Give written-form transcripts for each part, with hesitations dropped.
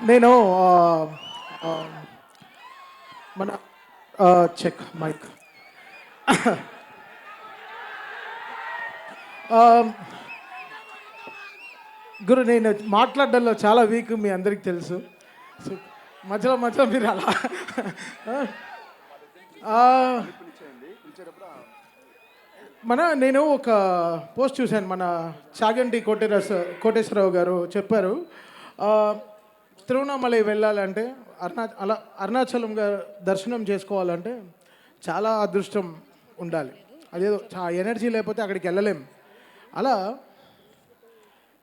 నేను ఆహ్, మన చెక్ మైక్. ఆహ్, గురు నేను మాట్లాడడంలో చాలా వీక్ మీ అందరికి తెలుసు. సో, మధ్యలో మధ్యలో మీరు అలా ఆహ్, నేను ఒక పోస్ట్ చూశాను. మన చాగంటి కోటేశ్వరరావు గారు చెప్పారు. ఆహ్, తిరువణామలై వెళ్ళాలంటే అరుణాచలం గారు దర్శనం చేసుకోవాలంటే చాలా అదృష్టం ఉండాలి. అదేదో ఎనర్జీ లేకపోతే అక్కడికి వెళ్ళలేం. అలా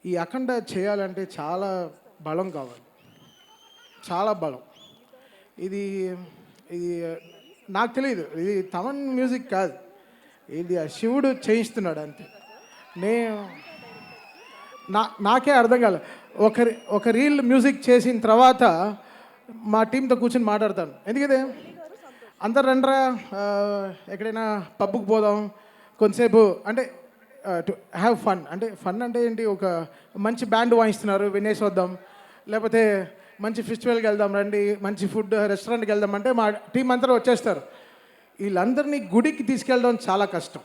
ఈ అఖండ చేయాలంటే చాలా బలం కావాలి. చాలా బలం. ఇది ఇది నాకు తెలియదు. ఇది తమన్ మ్యూజిక్ కాదు. ఇది ఆ శివుడు చేయిస్తున్నాడు అంతే. నేను నాకే అర్థం కాలే. ఒక రీల్ మ్యూజిక్ చేసిన తర్వాత మా టీంతో కూర్చొని మాట్లాడతాను. ఎందుకంటే అందరు రండ్రా ఎక్కడైనా పబ్కి పోదాం కొంతసేపు అంటే టు హ్యావ్ ఫన్. అంటే ఫన్ అంటే ఏంటి, ఒక మంచి బ్యాండ్ వాయిస్తున్నారు వినేసి వద్దాం, లేకపోతే మంచి ఫెస్టివల్కి వెళ్దాం రండి, మంచి ఫుడ్ రెస్టారెంట్కి వెళ్దాం అంటే మా టీం అంతా వచ్చేస్తారు. వీళ్ళందరినీ గుడికి తీసుకెళ్ళడం చాలా కష్టం.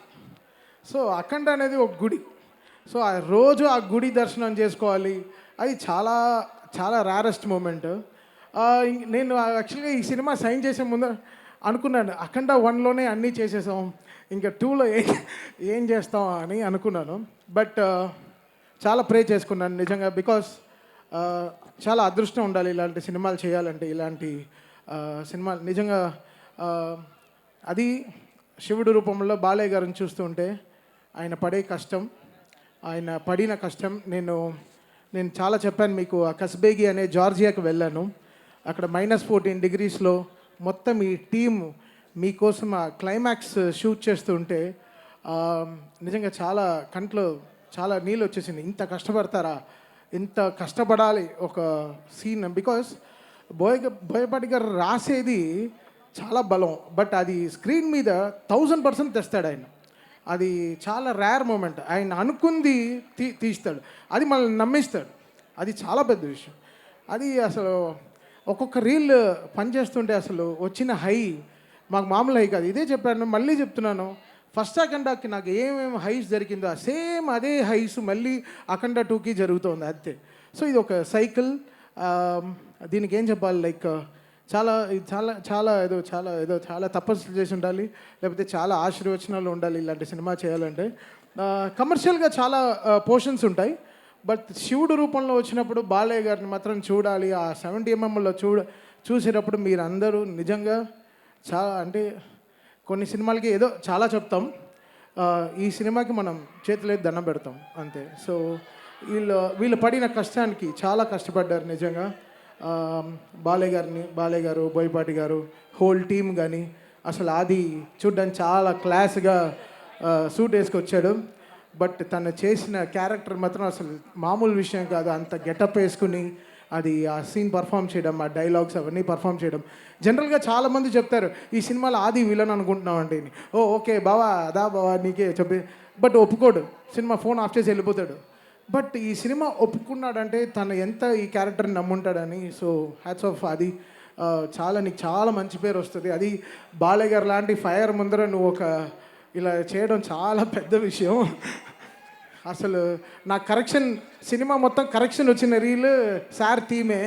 సో అఖండ అనేది ఒక గుడి. సో ఆ రోజు ఆ గుడి దర్శనం చేసుకోవాలి. అది చాలా చాలా రేరెస్ట్ మూమెంట్. నేను యాక్చువల్గా ఈ సినిమా సైన్ చేసే ముందు అనుకున్నాను, అఖండ 1లోనే అన్నీ చేసేసాం, ఇంకా 2లో ఏం చేస్తాం అని అనుకున్నాను. బట్ చాలా ప్రే చేసుకున్నాను నిజంగా. బికాస్ చాలా అదృష్టం ఉండాలి ఇలాంటి సినిమాలు చేయాలంటే. ఇలాంటి సినిమాలు నిజంగా అది శివుడు రూపంలో బాలయ్య గారిని చూస్తుంటే ఆయన పడే కష్టం, ఆయన పడిన కష్టం నేను చాలా చెప్పాను మీకు. ఆ కస్బేగి అనే జార్జియాకి వెళ్ళాను. అక్కడ -14 degreesలో మొత్తం ఈ టీం మీకోసం ఆ క్లైమాక్స్ షూట్ చేస్తుంటే నిజంగా చాలా కంట్లో చాలా నీళ్ళు వచ్చేసింది. ఇంత కష్టపడతారా, ఇంత కష్టపడాలి ఒక సీన్. బికాస్ బోయపాటి గారు రాసేది చాలా బలం, బట్ అది స్క్రీన్ మీద 1000% తెస్తాడు ఆయన. అది చాలా రేర్ మూమెంట్. ఆయన అనుకుంది తీస్తాడు, అది మనల్ని నమ్మిస్తాడు. అది చాలా పెద్ద విషయం. అది అసలు ఒక్కొక్క రీల్ పనిచేస్తుంటే అసలు వచ్చిన హై మాకు మామూలు హై కాదు. ఇదే చెప్పాను, మళ్ళీ చెప్తున్నాను. ఫస్ట్ అఖండాకి నాకు ఏమేమి హైస్ జరిగిందో సేమ్ అదే హైస్ మళ్ళీ అఖండ 2కి జరుగుతుంది అంతే. సో ఇది ఒక సైకిల్. దీనికి ఏం చెప్పాలి, లైక్ చాలా చాలా చాలా చాలా తపస్సు చేసి ఉండాలి, లేకపోతే చాలా ఆశీర్వచనాలు ఉండాలి ఇలాంటి సినిమా చేయాలంటే. కమర్షియల్గా చాలా పోర్షన్స్ ఉంటాయి, బట్ శివుడు రూపంలో వచ్చినప్పుడు బాలయ్య గారిని మాత్రం చూడాలి. ఆ 70mmలో చూసేటప్పుడు మీరు అందరూ నిజంగా చాలా అంటే కొన్ని సినిమాలకి ఏదో చాలా చెప్తాం, ఈ సినిమాకి మనం చేతులైతే దండం పెడతాం అంతే. సో వీళ్ళు పడిన కష్టానికి చాలా కష్టపడ్డారు నిజంగా. బాలయ్య గారు, బోయపాటి గారు, హోల్ టీమ్ కానీ అసలు అది చూడ్డానికి చాలా క్లాస్గా సూట్ వేసుకొచ్చాడు. బట్ తను చేసిన క్యారెక్టర్ మాత్రం అసలు మామూలు విషయం కాదు. అంత గెటప్ వేసుకుని అది ఆ సీన్ పర్ఫామ్ చేయడం, ఆ డైలాగ్స్ అవన్నీ పర్ఫామ్ చేయడం. జనరల్గా చాలామంది చెప్తారు ఈ సినిమాలో ఆది విలన్ అనుకుంటున్నామంటే, ఓకే బావా అదా బావా నీకే చెప్పి, బట్ ఒప్పుకోడు. సినిమా ఫోన్ ఆఫ్ చేసి వెళ్ళిపోతాడు. బట్ ఈ సినిమా ఒప్పుకున్నాడంటే తను ఎంత ఈ క్యారెక్టర్ని నమ్ముంటాడని. So hats off. అది నీకు చాలా మంచి పేరు వస్తుంది. అది బాలయ్య గారు లాంటి ఫైర్ ముందర నువ్వు ఇలా చేయడం చాలా పెద్ద విషయం. అసలు నా సినిమా మొత్తం కరెక్షన్ వచ్చిన రీల్ సార్ థీమే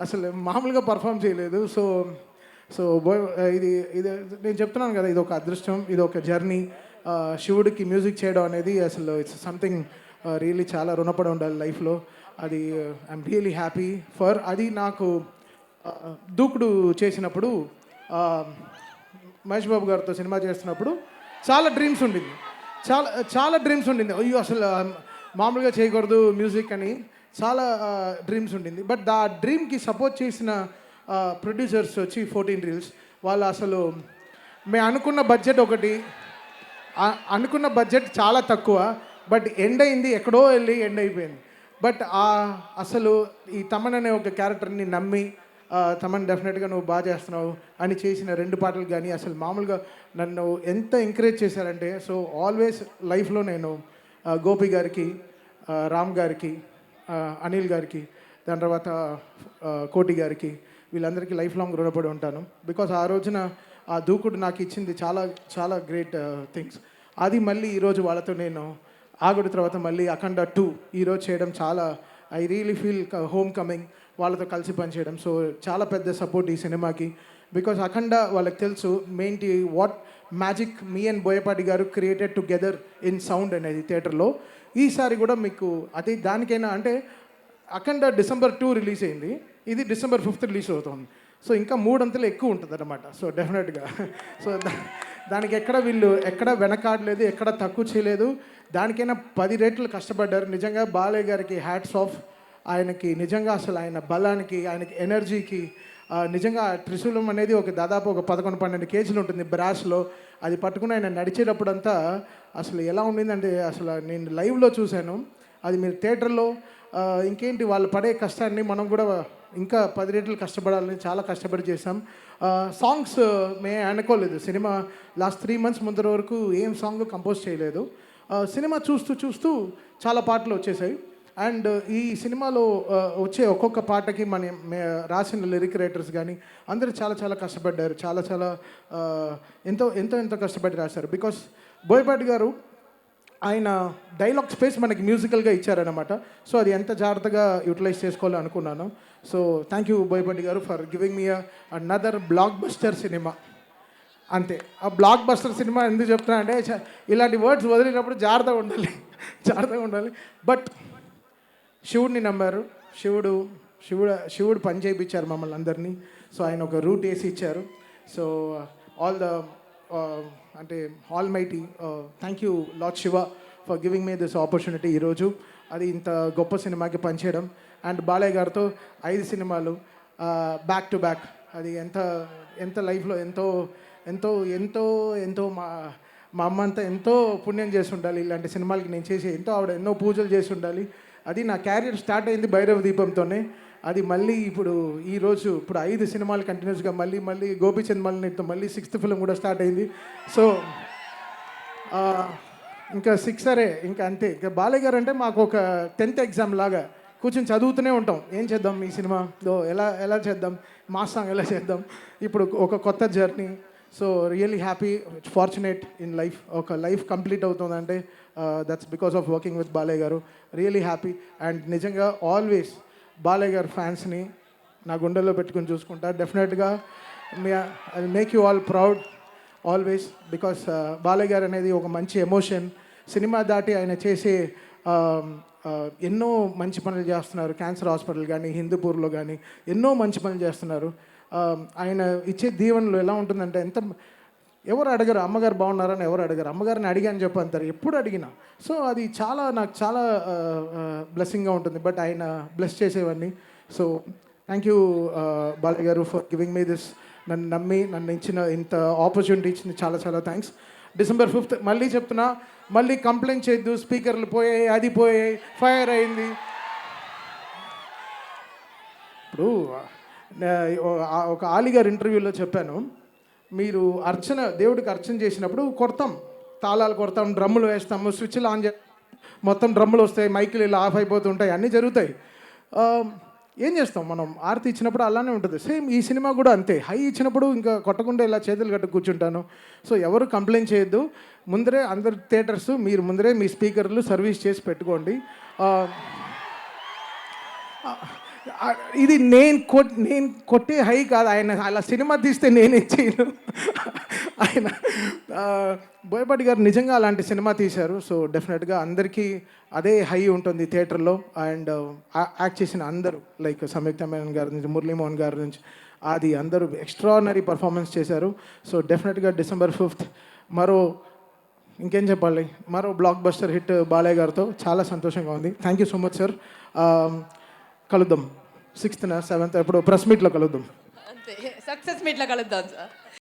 అసలు మామూలుగా పర్ఫామ్ చేయలేదు. సో ఇది ఇది నేను చెప్తున్నాను కదా, ఇది ఒక అదృష్టం, ఇది ఒక జర్నీ. శివుడికి మ్యూజిక్ చేయడం అనేది అసలు ఇట్స్ సంథింగ్ రియల్లీ చాలా రుణపడి ఉండాలి లైఫ్లో. అది ఐఎమ్ రియలీ హ్యాపీ ఫర్. అది నాకు దూకుడు చేసినప్పుడు మహేష్ బాబు గారితో సినిమా చేస్తున్నప్పుడు చాలా డ్రీమ్స్ ఉండింది. చాలా డ్రీమ్స్ ఉండింది. అయ్యో అసలు మామూలుగా చేయకూడదు మ్యూజిక్ అని చాలా డ్రీమ్స్ ఉండింది. బట్ ఆ డ్రీమ్కి సపోర్ట్ చేసిన ప్రొడ్యూసర్స్ వచ్చి 14 Reels వాళ్ళు అసలు మేము అనుకున్న బడ్జెట్ అనుకున్న బడ్జెట్ చాలా తక్కువ, బట్ ఎండ్ అయింది ఎక్కడో వెళ్ళి ఎండ్ అయిపోయింది. బట్ అసలు ఈ తమన్ అనే ఒక క్యారెక్టర్ని నమ్మి తమన్ డెఫినెట్గా నువ్వు బాగా చేస్తున్నావు అని చేసిన 2 పాటలు కానీ అసలు మామూలుగా నన్ను ఎంత ఎంకరేజ్ చేశారంటే. సో ఆల్వేస్ లైఫ్లో నేను గోపి గారికి, రామ్ గారికి, అనిల్ గారికి దాని తర్వాత కోటి గారికి, వీళ్ళందరికీ లైఫ్ లాంగ్ రుణపడి ఉంటాను. బికాస్ ఆ రోజున ఆ దూకుడు నాకు ఇచ్చింది చాలా చాలా గ్రేట్ థింగ్స్. అది మళ్ళీ ఈరోజు వాళ్ళతో నేను ఆగుడు తర్వాత మళ్ళీ అఖండ 2 ఈరోజు చేయడం చాలా I really feel home coming వాళ్ళతో కలిసి పనిచేయడం. సో చాలా పెద్ద సపోర్ట్ ఈ సినిమాకి. బికాస్ అఖండ వాళ్ళకి తెలుసు మెయిన్టీ what magic me and Boyapati గారు క్రియేటెడ్ టుగెదర్ ఇన్ సౌండ్ అనేది థియేటర్లో. ఈసారి కూడా మీకు అది దానికైనా అంటే అఖండ December 2 రిలీజ్ అయింది, ఇది December 5 రిలీజ్ అవుతుంది. సో ఇంకా 3 అంతలు ఎక్కువ ఉంటుంది అన్నమాట. సో డెఫినెట్గా సో దానికి ఎక్కడ వీళ్ళు ఎక్కడ వెనకాడలేదు, ఎక్కడ తక్కువ చేయలేదు. దానికైనా 10 రెట్లు కష్టపడ్డారు. నిజంగా బాలయ్య గారికి హ్యాట్స్ ఆఫ్. ఆయనకి నిజంగా అసలు ఆయన బలానికి, ఆయనకి ఎనర్జీకి నిజంగా త్రిశూలం అనేది ఒక దాదాపు ఒక 11-12 కేజీలు ఉంటుంది బ్రాస్లో. అది పట్టుకుని ఆయన నడిచేటప్పుడంతా అసలు ఎలా ఉండిందంటే అసలు నేను లైవ్లో చూశాను. అది మీరు థియేటర్లో ఇంకేంటి వాళ్ళు పడే కష్టాన్ని మనం కూడా ఇంకా 10 రెట్లు కష్టపడాలని చాలా కష్టపడి చేసాం. సాంగ్స్ మేము అనుకోలేదు. సినిమా లాస్ట్ 3 months ముందర వరకు ఏం సాంగ్ కంపోజ్ చేయలేదు. సినిమా చూస్తూ చాలా పాటలు వచ్చేసాయి. అండ్ ఈ సినిమాలో వచ్చే ఒక్కొక్క పాటకి రాసిన లిరిక్ రైటర్స్ కానీ అందరూ చాలా చాలా కష్టపడ్డారు. చాలా ఎంతో కష్టపడి రాశారు. బికాస్ బోయపాటి గారు ఆయన డైలాగ్ స్పేస్ మనకి మ్యూజికల్గా ఇచ్చారనమాట. సో అది ఎంత జాగ్రత్తగా యూటిలైజ్ చేసుకోవాలో అనుకున్నాను. సో థ్యాంక్ యూ బోయపాటి గారు for giving me another block buster cinema. అంతే. ఆ బ్లాక్ బస్టర్ సినిమా ఎందుకు చెప్తున్నా అంటే ఇలాంటి వర్డ్స్ వదిలినప్పుడు జాగ్రత్తగా ఉండాలి. బట్ శివుడిని నమ్మారు. శివుడు పని చేయించారు మమ్మల్ని అందరినీ. సో ఆయన ఒక రూట్ వేసి ఇచ్చారు. సో అంటే all mighty thank you lord Shiva for giving me this opportunity ఈరోజు. అది ఇంత గొప్ప సినిమాకి పనిచేయడం. అండ్ బాలయ్య గారితో 5 సినిమాలు బ్యాక్ టు బ్యాక్. అది ఎంత లైఫ్లో ఎంతో మా అమ్మ అంతా ఎంతో పుణ్యం చేసి ఉండాలి. ఇలాంటి సినిమాలకి నేను చేసి ఆవిడ ఎన్నో పూజలు చేసి ఉండాలి. అది నా క్యారియర్ స్టార్ట్ అయింది భైరవ దీపంతోనే. అది మళ్ళీ ఇప్పుడు 5 సినిమాలు కంటిన్యూస్గా మళ్ళీ గోపీచంద్ మల్లితో మళ్ళీ 6th ఫిల్మ్ కూడా స్టార్ట్ అయింది. సో ఇంకా 6 ఇంకా అంతే. ఇంకా బాలయ్య గారు అంటే మాకు ఒక 10th ఎగ్జామ్ లాగా కూర్చొని చదువుతూనే ఉంటాం. ఏం చేద్దాం ఈ సినిమాలో, ఎలా చేద్దాం, మాస్ సాంగ్ ఎలా చేద్దాం, ఇప్పుడు ఒక కొత్త journey. So really happy, fortunate in life. ఒక లైఫ్ కంప్లీట్ అవుతుందంటే that's because of working with Balayya గారు. Really happy. అండ్ నిజంగా ఆల్వేస్ బాలయ్య గారు ఫ్యాన్స్ని నా గుండెల్లో పెట్టుకుని చూసుకుంటా. డెఫినెట్గా I make you all proud always. Because Balayya గారు అనేది ఒక మంచి ఎమోషన్. సినిమా దాటి ఆయన చేసే ఎన్నో మంచి పనులు చేస్తున్నారు. క్యాన్సర్ హాస్పిటల్ కానీ, హిందూపూర్లో కానీ ఎన్నో మంచి పనులు చేస్తున్నారు. ఆయన ఇచ్చే దీవెనలు ఎలా ఉంటుందంటే ఎవరు అడగరు అమ్మగారు బాగున్నారని, ఎవరు అడగరు. అమ్మగారిని అడిగాను చెప్పి అంటారు ఎప్పుడు అడిగినా. సో అది నాకు చాలా బ్లెస్సింగ్గా ఉంటుంది. బట్ ఆయన బ్లెస్ చేసేవన్నీ. సో థ్యాంక్ యూ బాలయ్య గారు ఫర్ గివింగ్ మీ దిస్. నన్ను నమ్మి ఇచ్చిన ఇంత ఆపర్చునిటీ ఇచ్చింది చాలా థ్యాంక్స్. December 5 మళ్ళీ చెప్తున్నా, మళ్ళీ కంప్లైంట్ చేయొద్దు. స్పీకర్లు పోయాయి, అది పోయాయి, ఫైర్ అయింది. ఇప్పుడు ఒక ఆలిగారు ఇంటర్వ్యూలో చెప్పాను, మీరు దేవుడికి అర్చన చేసినప్పుడు తాళాలు కొడతాం, డ్రమ్ములు వేస్తాము, స్విచ్లు ఆన్ చేస్తాం, మొత్తం డ్రమ్ములు వస్తాయి, మైకులు ఇలా ఆఫ్ అయిపోతుంటాయి, అన్నీ జరుగుతాయి. ఏం చేస్తాం మనం? ఆరతి ఇచ్చినప్పుడు అలానే ఉంటుంది. సేమ్ ఈ సినిమా కూడా అంతే. హై ఇచ్చినప్పుడు ఇంకా కొట్టకుండా ఇలా చేతులు కట్టు కూర్చుంటాను. సో ఎవరు కంప్లైంట్ చేయొద్దు. ముందరే అందరు థియేటర్స్ మీరు ముందరే మీ స్పీకర్లు సర్వీస్ చేసి పెట్టుకోండి. ఇది నేను కొట్టే హై కాదు. ఆయన అలా సినిమా తీస్తే నేనేం చేయను. ఆయన బోయపాటి గారు నిజంగా అలాంటి సినిమా తీశారు. సో డెఫినెట్గా అందరికీ అదే హై ఉంటుంది థియేటర్లో. అండ్ యాక్ట్ చేసిన అందరూ లైక్ సంయుక్త మేనన్ గారి నుంచి, మురళీమోహన్ గారి నుంచి, అది అందరూ ఎక్స్ట్రానరీ పర్ఫార్మెన్స్ చేశారు. సో డెఫినెట్గా December 5 ఇంకేం చెప్పాలి, మరో బ్లాక్ బస్టర్ హిట్ బాలయ్య గారితో చాలా సంతోషంగా ఉంది. Thank you so much sir. కలుద్దాం 6th 7th ఎప్పుడు ప్రెస్ మీట్లో కలుద్దాం. అంతే, సక్సెస్ మీట్లో కలుద్దాం సార్.